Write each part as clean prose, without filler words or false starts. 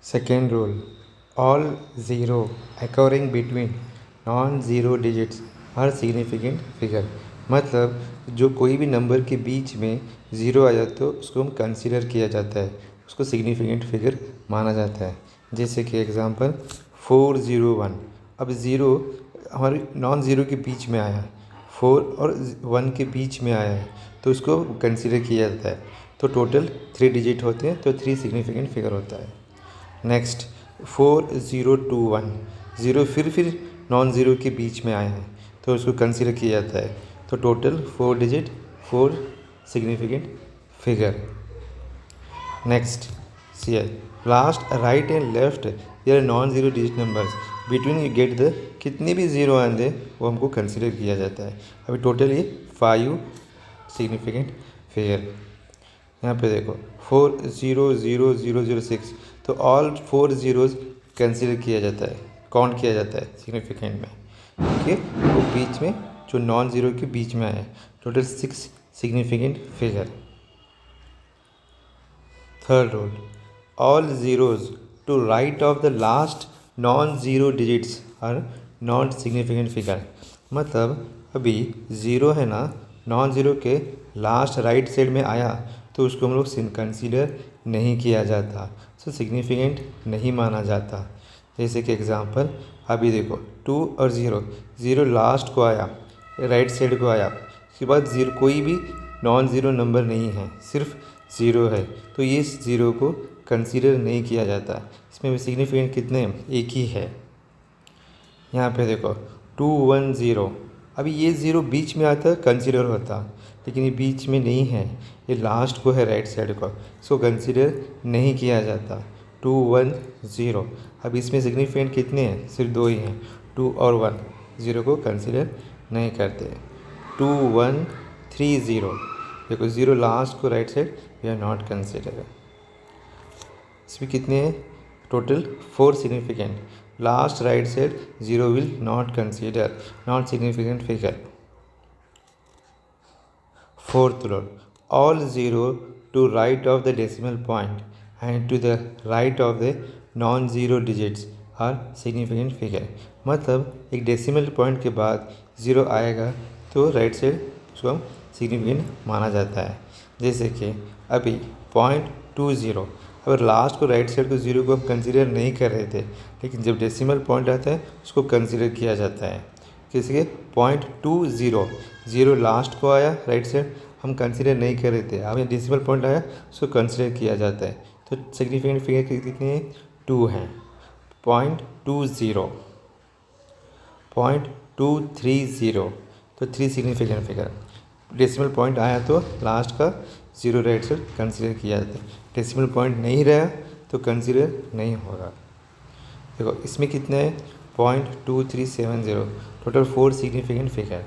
Second rule, all zero occurring between non-zero digits are significant figure। मतलब जो कोई भी नंबर के बीच में ज़ीरो आ जाए तो उसको हम कंसीडर किया जाता है, उसको सिग्निफिकेंट फिगर माना जाता है। जैसे कि एग्जांपल 401। अब ज़ीरो हमारे नॉन ज़ीरो के बीच में आया, 4 और 1 के बीच में आया है तो उसको कंसीडर किया जाता है। तो टोटल 3 डिजिट होते हैं तो 3 सिग्निफिकेंट फिगर होता है। नेक्स्ट 4021, ज़ीरो फिर नॉन ज़ीरो के बीच में आए हैं तो उसको कंसीडर किया जाता है। तो total 4 digit 4 significant figure. Next see last right and left ये non zero digit numbers between you get the कितने भी ज़ीरो आंदे वो हमको कंसीडर किया जाता है। अभी टोटल ये 5 सिग्निफिकेंट फिगर। यहाँ पे देखो 400006 तो ऑल 4 ज़ीरोज़ कंसीडर किया जाता है, काउंट किया जाता है सिग्निफिकेंट में, क्योंकि वो बीच में जो नॉन ज़ीरो के बीच में आए। Total 6 significant figure. Third rule, all zeros to right of the last non zero digits are not significant figure. मतलब अभी ज़ीरो है ना, नॉन ज़ीरो के लास्ट राइट साइड में आया तो उसको हम लोग कंसीडर नहीं किया जाता, सो सिग्निफिकेंट नहीं माना जाता। जैसे कि एग्जांपल अभी देखो 2 और 0, ज़ीरो लास्ट को आया, राइट साइड को आया, उसके बाद ज़ीरो कोई भी नॉन ज़ीरो नंबर नहीं है, सिर्फ ज़ीरो है तो ये ज़ीरो को कंसीडर नहीं किया जाता। इसमें भी सिग्निफिकेंट कितने हैं, एक ही है। यहाँ पे देखो 210, अभी ये ज़ीरो बीच में आता कंसीडर होता, लेकिन ये बीच में नहीं है, ये लास्ट को है राइट साइड को, इसको कंसीडर नहीं किया जाता। 210, अब इसमें सिग्निफिकेंट कितने हैं, सिर्फ 2 ही हैं, 2 और 1, ज़ीरो को कंसीडर नहीं करते। 2130, देखो ज़ीरो लास्ट को right side, we are not consider. इसमें कितने हैं, total 4 significant. Last right side zero will not consider, not significant figure. Fourth rule, all zero to right of the decimal point and to the right of the non-zero digits are significant figure। मतलब एक decimal point के बाद zero आएगा तो right side उसको हम significant माना जाता है। जैसे कि अभी 0.20, अगर लास्ट को राइट साइड को ज़ीरो को हम कंसीडर नहीं कर रहे थे, लेकिन जब डेसिमल पॉइंट आता है उसको कंसीडर किया जाता है। किसी के 0.20, ज़ीरो लास्ट को आया राइट साइड, हम कंसीडर नहीं कर रहे थे, अब ये डेसिमल पॉइंट आया उसको कंसीडर किया जाता है। तो सिग्निफिकेंट फिगर कितने हैं, 2 हैं। 0.20, 0.230 तो 3 सिग्निफिकेंट फिगर। डेसिमल पॉइंट आया तो लास्ट का ज़ीरो राइट साइड कंसीडर किया जाता है, डेसिमल पॉइंट नहीं रहा तो कंसीडर नहीं होगा। देखो इसमें कितने हैं, 0.2370, total 4 significant figure.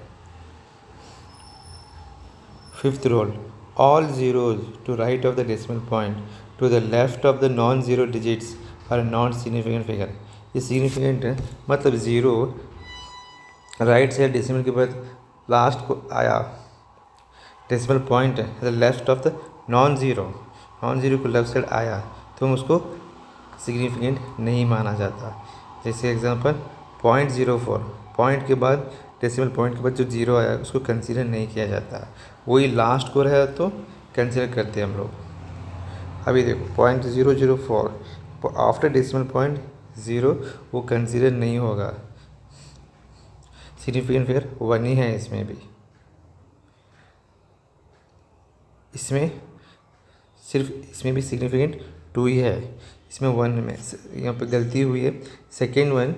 Fifth rule, all zeros to right of the decimal point to the left of the non-zero digits are not significant figure। ये सिग्निफिकेंट है, मतलब ज़ीरो राइट साइड डेसिमल के बाद लास्ट को आया, डेसिमल पॉइंट है left of the non zero को left side आया तो हम उसको सिग्निफिकेंट नहीं माना जाता। जैसे एग्जांपल 0.04, पॉइंट के बाद डेसिमल पॉइंट के बाद जो ज़ीरो आया उसको कंसीडर नहीं किया जाता, वही लास्ट को रहा तो कंसीडर करते हैं हम लोग। अभी देखो 0.004, आफ्टर डेसिमल पॉइंट ज़ीरो वो कंसीडर नहीं होगा, सिग्निफिकेंट फिगर 1 ही है इसमें भी। इसमें सिर्फ इसमें भी सिग्निफिकेंट 2 ही है, इसमें 1 में यहाँ पे गलती हुई है, सेकेंड 1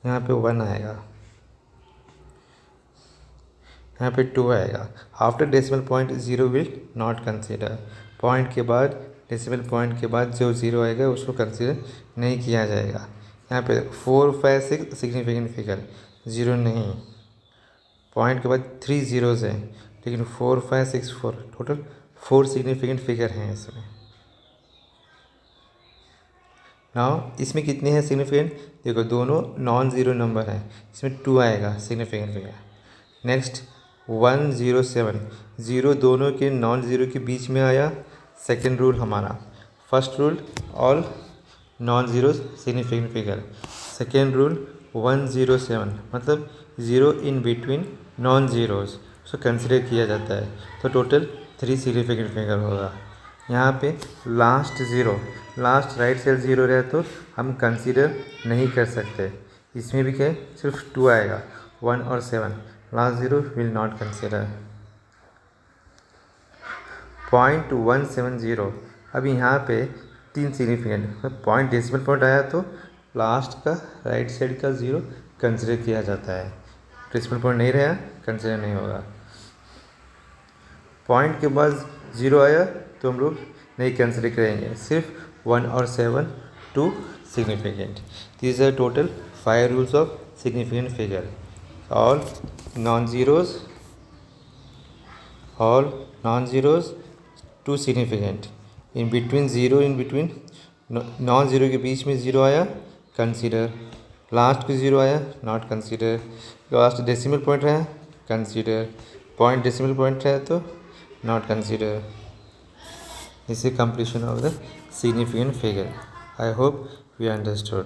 यहाँ पे 1 आएगा, यहाँ पे 2 आएगा। After decimal point zero will not consider, point के बाद डेसिमल पॉइंट के बाद जो ज़ीरो आएगा उसको कंसीडर नहीं किया जाएगा। यहाँ पे 4 5 6 सिग्निफिकेंट फिगर, ज़ीरो नहीं, पॉइंट के बाद 3 ज़ीरोज़ हैं, लेकिन 4 5 6 4, टोटल 4 सिग्निफिकेंट फिगर हैं इसमें। नाउ इसमें कितने हैं सिग्निफिकेंट, देखो दोनों नॉन ज़ीरो नंबर हैं, इसमें 2 आएगा सिग्निफिकेंट फिगर। नेक्स्ट 107, ज़ीरो दोनों के नॉन ज़ीरो के बीच में आया, सेकेंड रूल हमारा। First rule all non zero significant figure. Second rule 107 मतलब zero in between non zeros उसको कंसिडर किया जाता है। तो टोटल 3 सिग्निफिकेंट फिगर होगा। यहाँ पे last zero, last right side zero रहे तो हम कंसिडर नहीं कर सकते। इसमें भी क्या है, सिर्फ 2 आएगा, 1 और 7। Last zero will not consider. 0.170 अब यहाँ पे 3 सिग्निफिकेंट पॉइंट डेसिमल पॉइंट आया तो लास्ट का राइट साइड का ज़ीरो कंसिडर किया जाता है। डेसिमल पॉइंट नहीं रहा कंसिडर नहीं होगा। पॉइंट के बाद ज़ीरो आया तो हम लोग नहीं कंसिडर करेंगे, सिर्फ 1 और 7 2 significant. These are total 5 rules of significant figure. All non zeros, all non-zeros 2 significant, in between zero, in between non zero के बीच में ज़ीरो आया कंसीडर, लास्ट पे ज़ीरो आया not consider, last decimal point रहा कंसीडर, पॉइंट डेसिमल पॉइंट रहा तो not consider. This is completion of the significant figure. I hope we understood.